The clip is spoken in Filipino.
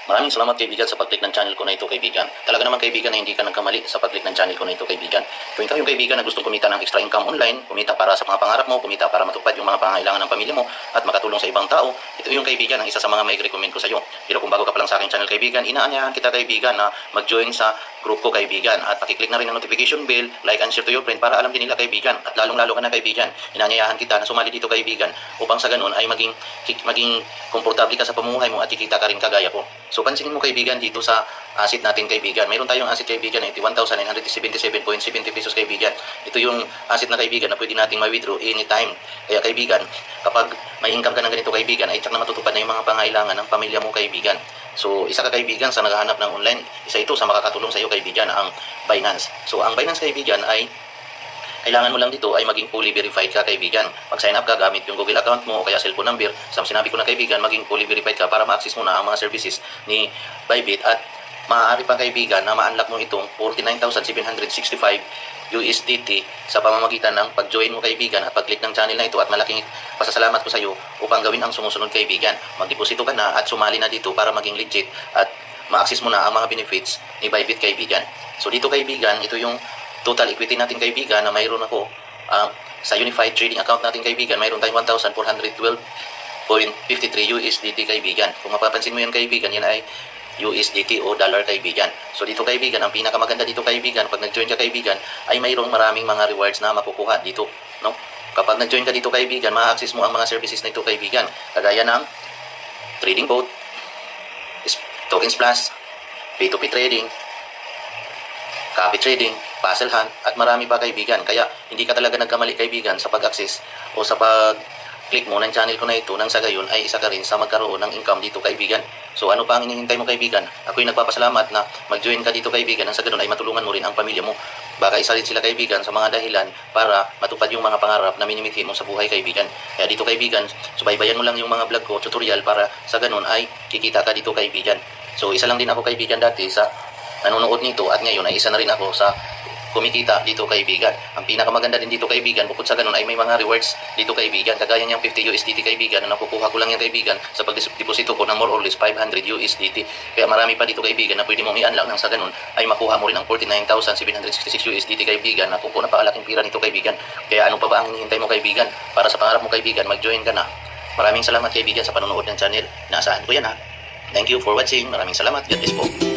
Maraming salamat kaibigan sa pag-click ng channel ko na ito kaibigan. Talaga naman kaibigan na hindi ka nagkamali sa pag-click ng channel ko na ito kaibigan. Kung ikaw yung kaibigan na gustong kumita ng extra income online, kumita para sa mga pangarap mo, kumita para matupad yung mga pangangailangan ng pamilya mo at makatulong sa ibang tao, ito yung kaibigan ang isa sa mga mai-recommend ko sa iyo. Pero kung bago ka pa lang sa aking channel kaibigan, inaanyahan kita kaibigan na mag-join sa group ko kaibigan at pakiclick na rin ang notification bell, like and share to your friend para alam din nila kaibigan at lalong-lalo ka na kaibigan. Inaanyayahan kita na sumali dito kaibigan upang sa ganun ay maging komportable ka sa pamumuhay mo at kikita ka rin kagaya ko. So pansinin mo kaibigan dito sa asset natin kaibigan. Mayroon tayong asset kaibigan na 81,977.70 pesos kaibigan. Ito yung asset na kaibigan na pwede nating ma-withdraw anytime. Kaya kaibigan, kapag may income ka ng ganito kaibigan, ay tsak na matutupad na yung mga pangailangan ng pamilya mo kaibigan. So isa ka kaibigan sa naghahanap ng online, isa ito sa makakatulong sa iyo kaibigan ang Binance. So ang Binance kaibigan ay kailangan mo lang dito ay maging fully verified ka kaibigan. Pag sign up ka gamit yung Google account mo o kaya cellphone number, sinabi ko na kaibigan, maging fully verified ka para ma-access mo na ang mga services ni Bybit at maaari pa kaibigan na ma-unlock mo itong 49,765 USDT sa pamamagitan ng pag-join mo kaibigan at pag-click ng channel na ito at malaking pasasalamat ko sa iyo upang gawin ang sumusunod kaibigan. Magdeposito ka na at sumali na dito para maging legit at ma-access mo na ang mga benefits ni Bybit kaibigan. So dito kaibigan, ito yung total equity natin kaibigan na mayroon ako sa unified trading account natin kaibigan, mayroon tayong 1,412.53 USDT kaibigan. Kung mapapansin mo yan kaibigan, yan ay USDT o dollar kaibigan. So dito kaibigan, ang pinakamaganda dito kaibigan, pag nag-join ka kaibigan, ay mayroong maraming mga rewards na makukuha dito, no? Kapag nag-join ka dito kaibigan, ma-access mo ang mga services na ito kaibigan, kagaya ng trading bot, tokens plus, P2P trading, copy trading, puzzle hunt, at marami pa kaibigan. Kaya hindi ka talaga nagkamali kaibigan sa pag-access o sa pag-click mo ng channel ko na ito nang sa gayon ay isa ka rin sa magkaroon ng income dito kaibigan. So ano pa ang hinihintay mo kaibigan? Ako'y nagpapasalamat na mag-join ka dito kaibigan nang sa gayon ay matulungan mo rin ang pamilya mo. Baka isa rin sila kaibigan sa mga dahilan para matupad yung mga pangarap na minimithi mo sa buhay kaibigan. Kaya dito kaibigan, subaybayan mo lang yung mga vlog ko, tutorial para sa ganon ay kikita ka dito kaibigan. So isa lang din ako kaibigan dati sa nanonood nito at ngayon ay isa na rin ako sa kumikita dito kaibigan. Ang pinakamaganda din dito kaibigan, bukod sa ganun ay may mga rewards dito kaibigan. Kagaya niyang 50 USDT kaibigan na nakukuha ko lang yan kaibigan sa pagdeposito ko ng more or less 500 USDT. Kaya marami pa dito kaibigan na pwede mong i-unlock nang sa ganun ay makuha mo rin ang 49,766 USDT kaibigan na kuko napakalaking pira nito kaibigan. Kaya ano pa ba ang hinihintay mo kaibigan? Para sa pangarap mo kaibigan, mag-join ka na. Maraming salamat kaibigan sa panonood ng channel. Naasahan ko yan ha. Thank you for watching. Maraming salamat. God bless po.